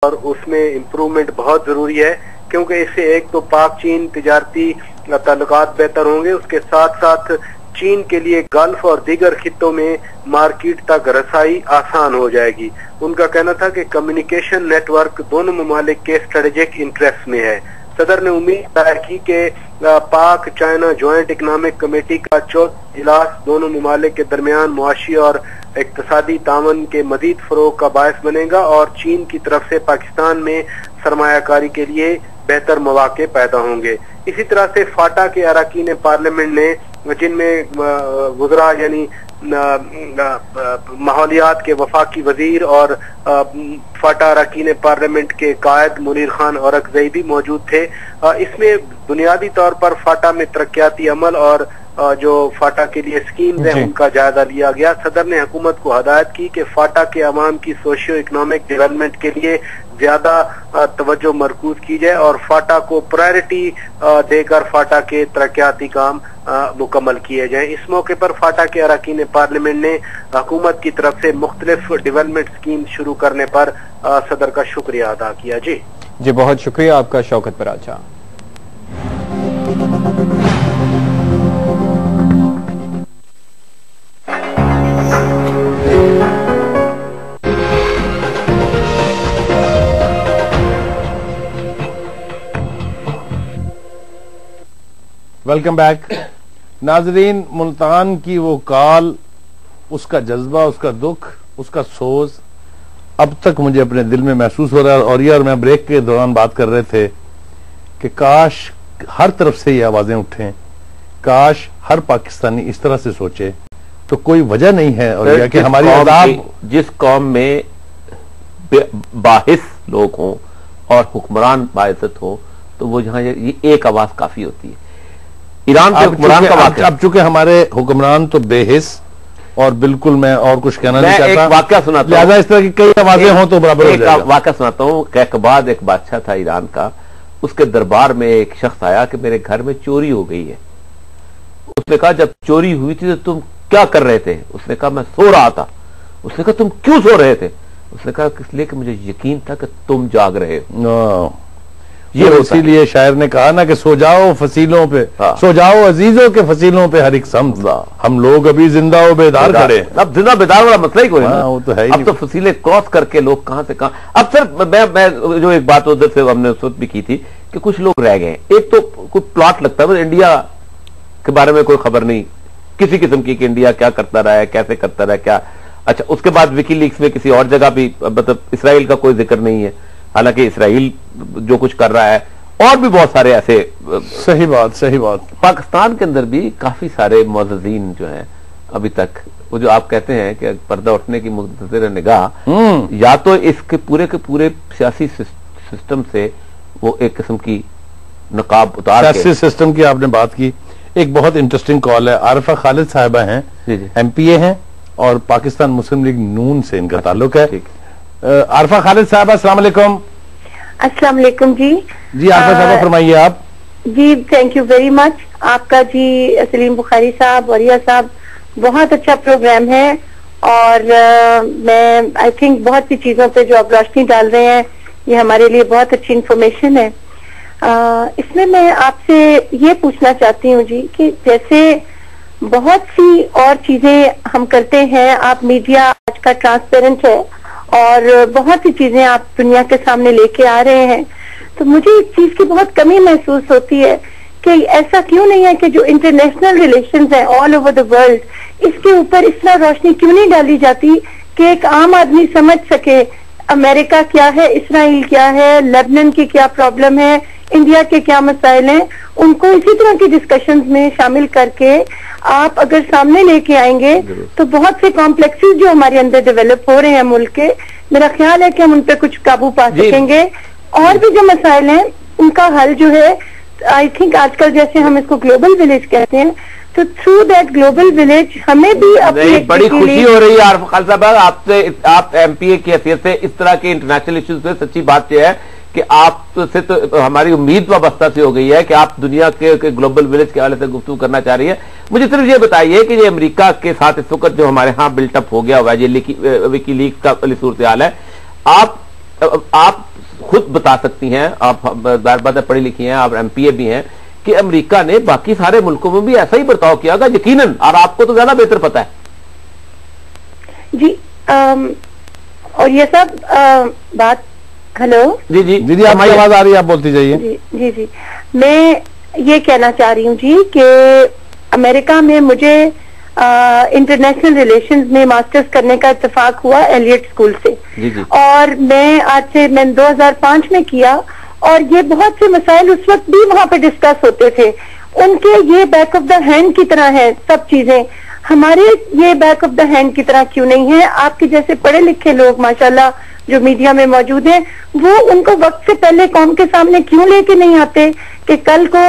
और उसमें इम्प्रूवमेंट बहुत जरूरी है, क्योंकि इससे एक तो पाक चीन तिजारती ताल्लुकात बेहतर होंगे, उसके साथ साथ चीन के लिए गल्फ और दीगर खित्तों में मार्केट तक रसाई आसान हो जाएगी। उनका कहना था कि कम्युनिकेशन नेटवर्क दोनों ममालिक के स्ट्रेटेजिक इंटरेस्ट में है। सदर ने उम्मीद जाहिर की कि पाक चाइना ज्वाइंट इकनॉमिक कमेटी का 4वां इजलास दोनों ममालिक के दरमियान मुआशी और इक्तसादी तावन के मजीद फरोग का बायस बनेगा और चीन की तरफ से पाकिस्तान में सरमायाकारी के लिए बेहतर मौके पैदा होंगे। इसी तरह से फाटा के अरकान पार्लियामेंट ने, जिनमें वज़रा यानी माहौलियात के वफाकी वजीर और फाटा अरकान पार्लियामेंट के कायद मुनीर खान औरकज़ई भी मौजूद थे। इसमें बुनियादी तौर पर फाटा में तरक्याती अमल और जो फाटा के लिए स्कीम्स हैं उनका जायजा लिया गया। सदर ने हुकूमत को हदायत की कि फाटा के अवाम की सोशियो इकोनॉमिक डेवलपमेंट के लिए ज्यादा तवज्जो मरकूज की जाए और फाटा को प्रायोरिटी देकर फाटा के तरक्याती काम मुकम्मल किए जाए। इस मौके पर फाटा के अरकान पार्लियामेंट ने हुकूमत की तरफ से मुख्तलिफ डेवलपमेंट स्कीम शुरू करने पर सदर का शुक्रिया अदा किया। जी बहुत शुक्रिया आपका शौकत पराचा। वेलकम बैक नाजरीन। मुल्तान की वो काल, उसका जज्बा, उसका दुख, उसका सोज अब तक मुझे अपने दिल में महसूस हो रहा है। और ये और मैं ब्रेक के दौरान बात कर रहे थे कि काश हर तरफ से ये आवाजें उठें, काश हर पाकिस्तानी इस तरह से सोचे, तो कोई वजह नहीं है। और यह कि हमारी आजाद जिस कौम में बाहिस लोग हों और हुक्मरान बाइज्जत हो, तो वो जहां ये एक आवाज काफी होती है। ईरान के हुक्मरान का वाक़या, अब चूंकि हमारे हुक्मरान तो बेहिस और बिल्कुल मैं और कुछ कहना नहीं चाहता। एक वाक़या सुनाता हूं, लिहाजा इस तरह की कई आवाजें हों तो बराबर हो जाएगा। एक वाक़या सुनाता हूं। कैकबाद एक बादशाह था ईरान का, उसके दरबार में एक शख्स आया कि मेरे घर में चोरी हो गई है। उसने कहा जब चोरी हुई थी तो तुम क्या कर रहे थे? उसने कहा मैं सो रहा था। उसने कहा तुम क्यों सो रहे थे? उसने कहा इसलिए कि मुझे यकीन था कि तुम जाग रहे हो। ये इसीलिए शायर ने कहा ना कि सो जाओ फसीलों पे, सो जाओ अजीजों के फसीलों पे हर एक समझ, हम लोग अभी जिंदा हो बेदार खड़े। अब जिंदा बेदार वाला मसला ही कोई ना, वो तो है ही। अब तो फसीले क्रॉस करके लोग कहां से कहां। अब सर मैं जो एक बात उधर से हमने उस वक्त भी की थी कि कुछ लोग रह गए। एक तो कोई प्लॉट लगता है, इंडिया के बारे में कोई खबर नहीं किसी किस्म की कि इंडिया क्या करता रहा है, कैसे करता रहा है, क्या। अच्छा, उसके बाद विकीलीक्स में किसी और जगह भी मतलब इसराइल का कोई जिक्र नहीं है, हालांकि इसराइल जो कुछ कर रहा है और भी बहुत सारे ऐसे। सही बात। पाकिस्तान के अंदर भी काफी सारे मुअज़्ज़िज़ीन जो हैं अभी तक, वो जो आप कहते हैं कि पर्दा उठने की मुंतज़िर निगाह, या तो इसके पूरे के पूरे सियासी सिस्टम से वो एक किस्म की नकाब उतार सियासी सिस्टम की आपने बात की। एक बहुत इंटरेस्टिंग कॉल है। आरिफा खालिद साहिबा हैं, MPA हैं और पाकिस्तान मुस्लिम लीग नून से इनका ताल्लुक है। आरिफा खालिद साहिबा, अस्सलाम वालेकुम। अस्सलाम वालेकुम जी। आरिफा साहिबा फरमाइए आप। जी थैंक यू वेरी मच आपका जी। सलीम बुखारी साहब, वरिया साहब, बहुत अच्छा प्रोग्राम है और मैं आई थिंक बहुत सी चीजों पे जो आप रोशनी डाल रहे हैं ये हमारे लिए बहुत अच्छी इंफॉर्मेशन है। इसमें मैं आपसे ये पूछना चाहती हूँ जी कि जैसे बहुत सी और चीजें हम करते हैं, आप मीडिया आज का ट्रांसपेरेंट है और बहुत सी चीजें आप दुनिया के सामने लेके आ रहे हैं, तो मुझे इस चीज की बहुत कमी महसूस होती है कि ऐसा क्यों नहीं है कि जो इंटरनेशनल रिलेशंस है ऑल ओवर द वर्ल्ड, इसके ऊपर इस तरह रोशनी क्यों नहीं डाली जाती कि एक आम आदमी समझ सके अमेरिका क्या है, इसराइल क्या है, लेबनान की क्या प्रॉब्लम है, इंडिया के क्या मसाइल हैं, उनको इसी तरह की डिस्कशंस में शामिल करके आप अगर सामने लेके आएंगे तो बहुत से कॉम्प्लेक्सेस जो हमारे अंदर डेवलप हो रहे हैं मुल्क के, मेरा ख्याल है कि हम उन पर कुछ काबू पा सकेंगे। और भी जो मसाइल हैं उनका हल जो है, आई थिंक आजकल जैसे हम इसको ग्लोबल विलेज कहते हैं, तो थ्रू दैट ग्लोबल विलेज हमें भी अपनी बड़ी खुशी हो रही है आरिफा खालिद साहब आपसे, आप MPA की हैसियत से इस तरह के इंटरनेशनल इश्यूज पे। सच्ची बात यह है कि आप से तो हमारी उम्मीद वाबस्ता से हो गई है कि आप दुनिया के ग्लोबल विलेज के हवाले से गुफ्तगू करना चाह रही है। मुझे सिर्फ ये बताइए कि ये अमेरिका के साथ इस वक्त जो हमारे यहाँ बिल्टअप हो गया हुआ है, ये विकीलीक्स का सूरत हाल है, आप خود بتا سکتی ہیں, آپ بات پڑھی لکھی ہیں, آپ MPA بھی ہیں, کہ امریکہ نے باقی سارے ملکوں میں بھی ایسا ہی برتاؤ کیا گا یقیناً, اور آپ کو تو زیادہ بہتر پتا ہے. جی اور یہ سب بات, ہلو جی جی جی آپ کی آواز آ رہی ہے, آپ بولتی جائیے. جی جی میں یہ کہنا چاہ رہی ہوں جی کہ امریکہ میں مجھے انٹرنیشنل ریلیشنز میں ماسٹرز کرنے کا اتفاق ہوا ایلیٹ اسکول سے, اور میں 2005 میں کیا, اور یہ بہت سے مسائل اس وقت بھی وہاں پہ ڈسکس ہوتے تھے. ان کے یہ بیک آف دا ہینڈ کی طرح ہے سب چیزیں, ہمارے یہ بیک آف دا ہینڈ کی طرح کیوں نہیں ہے؟ آپ کے جیسے پڑھے لکھے لوگ ماشاءاللہ جو میڈیا میں موجود ہیں, وہ ان کو وقت سے پہلے قوم کے سامنے کیوں لے کے نہیں آتے کہ کل کو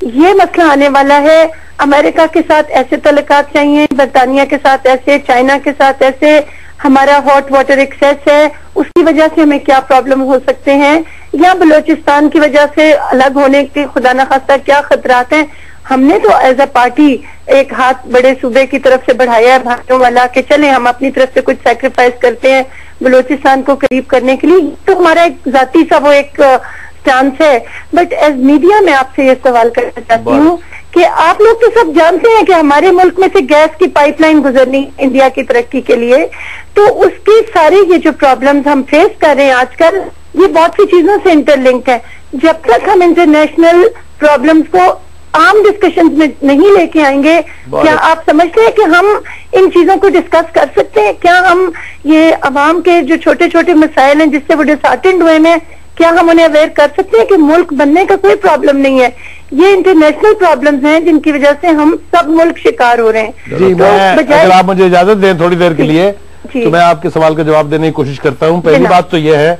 یہ مسئلہ آنے والا ہے, امریکہ کے ساتھ ایسے تعلقات چاہیے, برطانیہ کے ساتھ ایسے, چائنا کے ساتھ ایسے, ہمارا ہاٹ واٹر ایکسیس ہے, اس کی وجہ سے ہمیں کیا پرابلم ہو سکتے ہیں, یا بلوچستان کی وجہ سے الگ ہونے کے خدا نخواستہ کیا خطرات ہیں. ہم نے تو ایز اے پارٹی ایک ہاتھ بڑے صوبے کی طرف سے بڑھایا ہے بھائیوں والا کہ چلیں ہم اپنی طرف سے کچھ سیکریفائس کرتے ہیں بلوچستان کو قریب کرنے کے لیے, تو ہمارا ایک ذاتی سا وہ ایک سٹانس ہے. بٹ ایز میڈیا میں آپ سے یہ سوال کرنا چاہتی ہوں کہ آپ لوگ تو سب جانتے ہیں کہ ہمارے ملک میں سے گیس کی پائپ لائن گزرنی انڈیا کی ترقی کے لیے, تو اس کی ساری یہ جو پرابلمز ہم فیس کر رہے ہیں آج کل, یہ بہت سی چیزوں سے انٹر لنکڈ ہے. جب تک ہم انٹرنیشنل پرابلمز کو عام ڈسکشنز میں نہیں لے کے آئیں گے, کیا آپ سمجھتے ہیں کہ ہم ان چیزوں کو ڈسکس کر سکتے ہیں؟ کیا ہم یہ عوام کے جو چھوٹے چھوٹے مسائل ہیں جس سے وہ ڈسہارٹنڈ ہوئے ہیں, کیا ہم انہیں اویئر کر سکتے ہیں کہ ملک بننے کا کوئی پرابلم نہیں ہے, یہ انٹرنیشنل پرابلمز ہیں جن کی وجہ سے ہم سب ملک شکار ہو رہے ہیں؟ جی اگر آپ مجھے اجازت دیں تھوڑی دیر کے لیے تو میں آپ کے سوال کا جواب دینے کی کوشش کرتا ہوں. پہلی بات تو یہ ہے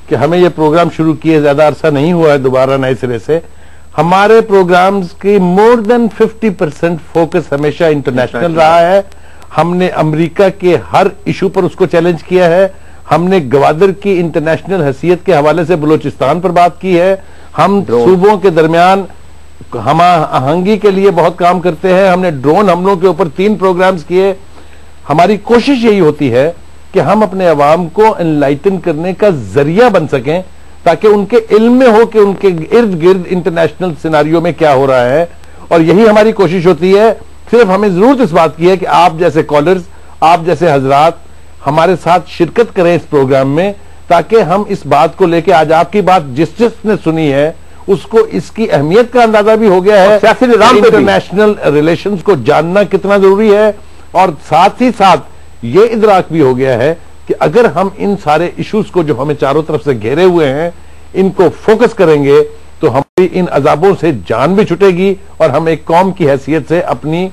کہ ہمیں یہ پروگرام شروع کیے زیادہ عرصہ نہیں ہوا ہے دوبارہ نئے سرے سے. ہمارے پروگرامز کی مور دین 50% فوکس ہمیشہ انٹرنیشنل رہا ہے. ہم نے امریکہ کے ہر ایشو پر اس کو چیلنج کیا ہے. ہم نے گوادر کی انٹرنیشنل حیثیت کے حوالے سے بلوچستان پر بات کی ہے. ہم صوبوں کے درمیان ہم آہنگی کے لیے بہت کام کرتے ہیں. ہم نے ڈرون حملوں کے اوپر 3 پروگرامز کیے. ہماری کوشش یہی ہوتی ہے کہ ہم اپنے عوام کو انلائٹن کرنے کا ذریعہ بن سکیں تاکہ ان کے علم میں ہو کہ ان کے ارد گرد انٹرنیشنل سیناریو میں کیا ہو رہا ہے, اور یہی ہماری کوشش ہوتی ہے. صرف ہمیں ضرورت اس بات کی ہے کہ آپ جیسے کالرز, آپ جیسے حضرات ہمارے ساتھ شرکت کریں اس پروگرام میں, تاکہ ہم اس بات کو لے کے, آج آپ کی بات جس نے سنی ہے اس کو اس کی اہمیت کا اندازہ بھی ہو گیا ہے, سیاسی نظام انٹرنیشنل ریلیشنز کو جاننا کتنا ضروری ہے, اور ساتھ ہی ساتھ یہ ادراک بھی ہو گیا ہے کہ اگر ہم ان سارے ایشوز کو جو ہمیں چاروں طرف سے گھیرے ہوئے ہیں ان کو فوکس کریں گے تو ہماری ان عذابوں سے جان بھی چھٹے گی, اور ہم ایک قوم کی حیثیت سے اپنی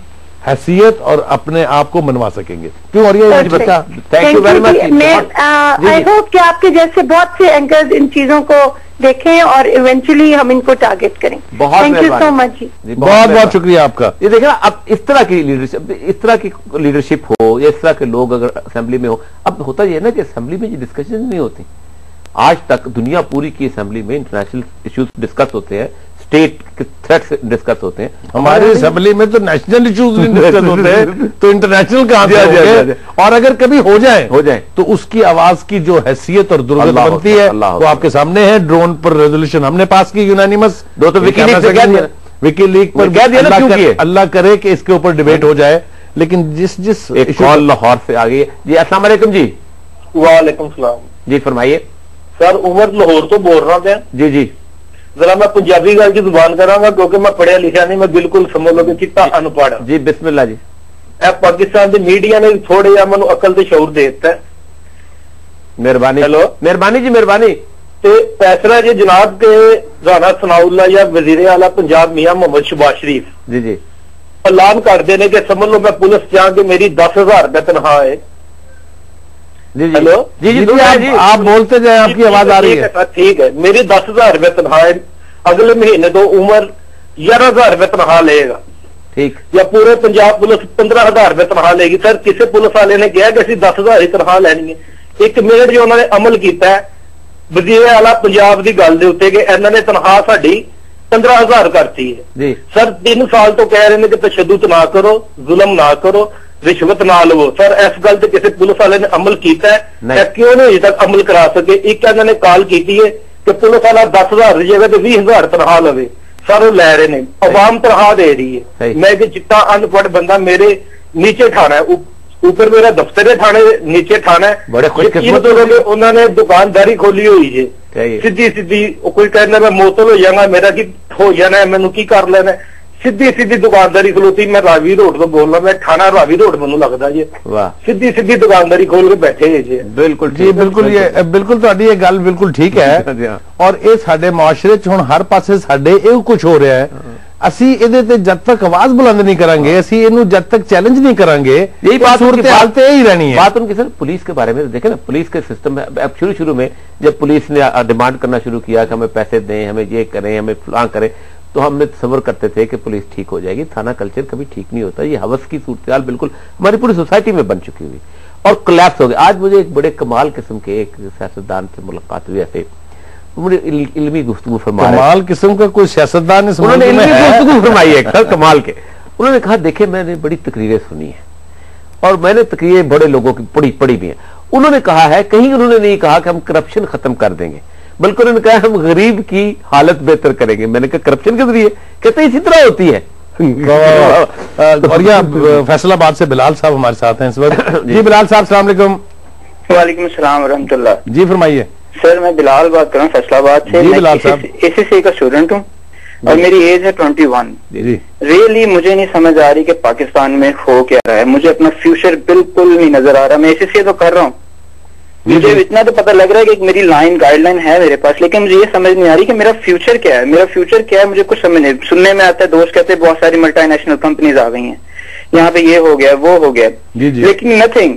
حیثیت اور اپنے آپ کو منوا سکیں گے. کیوں؟ اور یہ بچہ تھینک یو ویری مچ. میں آئی ہوپ کہ آپ کے جیسے بہت سے اینکرز ان چیزوں کو دیکھیں اور ایونچولی ہم ان کو ٹارگٹ کریں. تھینک یو سو مچ. بہت بہت شکریہ آپ کا. یہ دیکھیں اب اس طرح کی لیڈرشپ ہو یا اس طرح کے لوگ اگر اسمبلی میں ہو, اب ہوتا یہ ہے نا کہ اسمبلی میں یہ ڈسکشن نہیں ہوتی. آج تک دنیا پوری کی اسمبلی میں انٹرنیشنل ایشوز ڈسکس ہوتے ہیں, اسٹیٹ کے تھریٹس ڈسکس ہوتے ہیں. ہماری اسمبلی میں تو نیشنل ایشوز ڈسکس ہوتے ہیں تو انٹرنیشنل کہاں سے ہوں گے؟ اور اگر کبھی ہو جائیں تو اس کی آواز کی جو حیثیت اور درجت بنتی ہے وہ آپ کے سامنے ہے. ڈرون پر ریزولوشن ہم نے پاس کی یونانیمس, وکی لیگ پر اللہ کرے کہ اس کے اوپر ڈیبیٹ ہو جائے. لیکن جس ایک کال لاہور سے آ گئی ہے. جی السلام علیکم. جی وعلیکم السلام. جی فرمائیے. سر عمر لاہور تو بول رہا تھا. جی جی ذرا میں پنجابی گل کی زبان کراں گا کیونکہ میں پڑھیا لکھا نہیں, میں بالکل سمجھ لو کہ چٹا ان پڑھ. جی بسم اللہ. جی اے پاکستان دی میڈیا نے تھوڑے جا مینوں عقل تے شعور دے دتا ہے. مہربانی. ہیلو مہربانی جی مہربانی. تے فیصلہ جی جناب کے رانا ثناء اللہ یا وزیر اعلیٰ پنجاب میاں محمد شہباز شریف جی جی اعلان کرتے ہیں کہ سمجھ لو میں پولیس جا کے میری 10,000 روپے تنخواہ ہے. جی ہیلو جی جی آپ بولتے جائیں, آپ کی آواز آ رہی ہے. ٹھیک ہے, میری 10,000 روپے تنخواہ ہے. اگلے مہینے تو عمر 11,000 روپے تنخواہ لے گا. ٹھیک. یا پورے پنجاب پولیس 15,000 روپے تنخواہ لے گی. سر کسی پولیس والے نے کہا کہ اسی 10,000 ہی تنخواہ لینی ہے. 1 منٹ جو انہوں نے عمل کیتا ہے وزیر اعلیٰ پنجاب کی گل دے اتنے کہ انہوں نے تنخواہ ساڈی 15,000 کرتی ہے. جی سر 3 سال تو کہہ رہے ہیں کہ تشدد نہ کرو, ظلم نہ کرو, رشوت نہ لو. سر اس گل تے کسی پولیس والے نے عمل کیتا ہے, کیوں نہیں اجے تک عمل کرا سکے؟ ایک انہوں نے کال کیتی ہے ਕਿ ਪੁਲਿਸ ਵਾਲਾ 10,000 ਦੀ ਜਗ੍ਹਾ ਤੇ 20,000 ਤਨਖਾਹ ਲਵੇ, ਸਰ ਲੈ ਰਹੇ ਨੇ, ਆਵਾਮ ਤਨਖਾਹ ਦੇ ਰਹੀ ਹੈ। ਮੈਂ ਕਿ ਜਿੱਤਾ ਅਨਪੜ੍ਹ ਬੰਦਾ, ਮੇਰੇ ਨੀਚੇ ਠਾਣਾ ਹੈ, ऊपर मेरा दफ्तर है, थाने नीचे थाना है, बड़े खुशकिस्मत उन्होंने दुकानदारी खोली हुई है, सीधी सीधी कोई कहना मैं मोतल हो जाऊंगा, मेरा की हो जाना है, मैनू की कर लेना है, सीधी सीधी दुकानदारी खलोती। मैं रावी रोड तो बोल रहा, मैं थाना रावी रोड मैनू लगता जी, सीधी सीधी दुकानदारी खोल के बैठे जी। बिल्कुल जी, बिल्कुल ये बिल्कुल तुहाडी ये गल बिल्कुल ठीक है। और ये साडे मुआशरे च हुण हर पासे साडे ये कुछ हो रहा है, ਅਸੀਂ ਇਹਦੇ ਤੇ ਜਦ ਤੱਕ ਆਵਾਜ਼ ਬੁਲੰਦ ਨਹੀਂ ਕਰਾਂਗੇ, ਅਸੀਂ ਇਹਨੂੰ जब तक चैलेंज नहीं करेंगे, यही बात सूरत हाल तो यही रहनी है। बात उनकी सर पुलिस के बारे में देखें ना, पुलिस के सिस्टम में अब शुरू में जब पुलिस ने डिमांड करना शुरू किया कि हमें पैसे दें, हमें ये करें, हमें फलां करें, तो हमने तस्वर करते थे कि पुलिस ठीक हो जाएगी। थाना कल्चर कभी ठीक नहीं होता, ये हवस की सूरत बिल्कुल हमारी पूरी सोसाइटी में बन चुकी हुई और कोलैप्स हो गई। आज मुझे एक बड़े कमाल किस्म के एक सियासतदान से मुलाकात हुई, ऐसे मुझे इल्मी गुफ्तगू फरमाया, कमाल किस्म का कोई सियासतदान इस उन्होंने इल्मी गुफ्तगू फरमाई है सर कमाल के। उन्होंने कहा देखे मैंने बड़ी तकरीरें सुनी है और मैंने तकरीरें बड़े लोगों की पढ़ी भी हैं। उन्होंने कहा है, कहीं उन्होंने नहीं कहा कि हम करप्शन खत्म कर देंगे, बल्कि उन्होंने कहा हम गरीब की हालत बेहतर करेंगे। मैंने कहा करप्शन के जरिए? कहते इसी तरह होती है। और यह फैसलाबाद से बिलाल साहब हमारे साथ हैं इस वक्त। जी बिलाल साहब अस्सलाम वालेकुम। वालेकुम सलाम वरहमतुल्लाह। जी फरमाइए। सर मैं बिलाल बात कर रहा हूँ फैसलाबाद से। मैं एसएससी का स्टूडेंट हूँ और मेरी एज है 21। रियली मुझे नहीं समझ आ रही कि पाकिस्तान में हो क्या रहा है, मुझे अपना फ्यूचर बिल्कुल नहीं नजर आ रहा। मैं एसएससी तो कर रहा हूँ, मुझे इतना तो पता लग रहा है कि मेरी लाइन गाइडलाइन है मेरे पास, लेकिन मुझे ये समझ नहीं आ रही कि मेरा फ्यूचर क्या है। मेरा फ्यूचर क्या है मुझे कुछ समझ नहीं। सुनने में आता है, दोस्त कहते हैं बहुत सारी मल्टीनेशनल कंपनीज आ गई हैं, यहाँ पे ये हो गया वो हो गया, लेकिन नथिंग।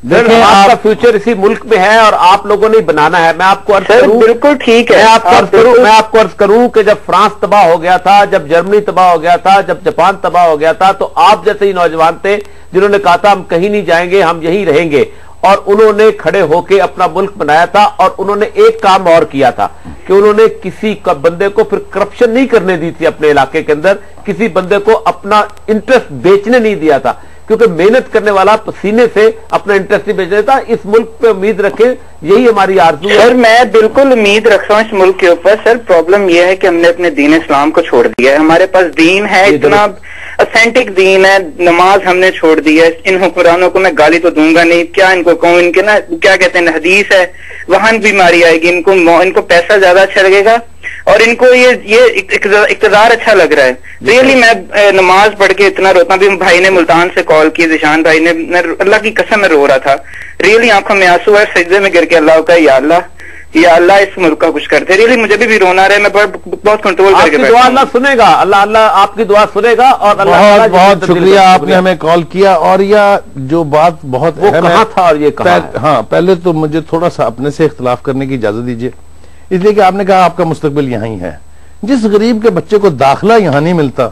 आपका फ्यूचर इसी मुल्क में है और आप लोगों ने बनाना है। मैं आपको अर्ज करूं, बिल्कुल ठीक है, मैं आपको अर्ज करूं कि जब फ्रांस तबाह हो गया था, जब जर्मनी तबाह हो गया था, जब जापान तबाह हो गया था, तो आप जैसे ही नौजवान थे जिन्होंने कहा था हम कहीं नहीं जाएंगे, हम यहीं रहेंगे, और उन्होंने खड़े होकर अपना मुल्क बनाया था। और उन्होंने एक काम और किया था कि उन्होंने किसी बंदे को फिर करप्शन नहीं करने दी थी अपने इलाके के अंदर, किसी बंदे को अपना इंटरेस्ट बेचने नहीं दिया था, क्योंकि मेहनत करने वाला पसीने से अपना इंटरेस्ट नहीं बेच देता। इस मुल्क पे उम्मीद रखें, यही हमारी आरज़ू है। सर मैं बिल्कुल उम्मीद रखता हूँ इस मुल्क के ऊपर। सर प्रॉब्लम यह है कि हमने अपने दीन इस्लाम को छोड़ दिया है। हमारे पास दीन है, इतना ऑथेंटिक दीन है, नमाज हमने छोड़ दी है। इन हुक्मरानों को मैं गाली तो दूंगा नहीं, क्या इनको कहूँ, इनके ना क्या कहते हैं हदीस है, वहां बीमारी आएगी, इनको पैसा ज्यादा अच्छा लगेगा और इनको ये इक़्तिदार अच्छा लग रहा है। रियली मैं नमाज पढ़ के इतना रोता भी। भाई ने मुल्तान से कॉल की, जिशान भाई ने, मैं अल्लाह की कसम में रो रहा था। रियली आंखों में आंसू है, सजदे में गिर के अल्लाह का या अल्लाह इस मुल्क का कुछ करते। रियली मुझे भी रोना रहा है, मैं बहुत कंट्रोल करके बैठा। दुआ अल्लाह सुनेगा, अल्लाह आपकी दुआ सुनेगा। और अल्लाह बहुत शुक्रिया आपने हमें कॉल किया। और यह जो बात बहुत वो कहाँ था और ये कहाँ है? हाँ, पहले तो मुझे थोड़ा सा अपने से इख्तिलाफ करने की इजाजत दीजिए, इसलिए कि आपने कहा आपका मुस्तकबिल यहीं है। जिस गरीब के बच्चे को दाखिला यहां नहीं मिलता,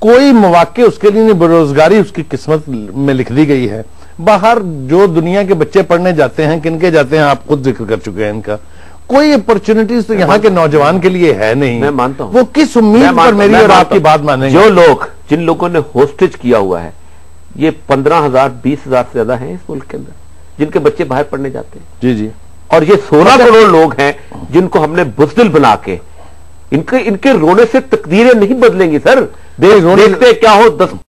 कोई मौके उसके लिए नहीं, बेरोजगारी उसकी किस्मत में लिख दी गई है। बाहर जो दुनिया के बच्चे पढ़ने जाते हैं, किनके जाते हैं आप खुद जिक्र कर चुके हैं, इनका कोई अपॉर्चुनिटीज तो यहाँ के नौजवान के लिए है नहीं। मैं मानता हूँ, वो किस उम्मीद पर मेरी और आपकी बात मानेंगे? जो लोग, जिन लोगों ने होस्टेज किया हुआ है, ये 15,000 20,000 से ज्यादा है इस मुल्क के अंदर, जिनके बच्चे बाहर पढ़ने जाते हैं। जी जी। और ये 16 करोड़ लोग हैं जिनको हमने बुज़दिल बना के, इनके रोने से तकदीरें नहीं बदलेंगी सर। देखते क्या हो 10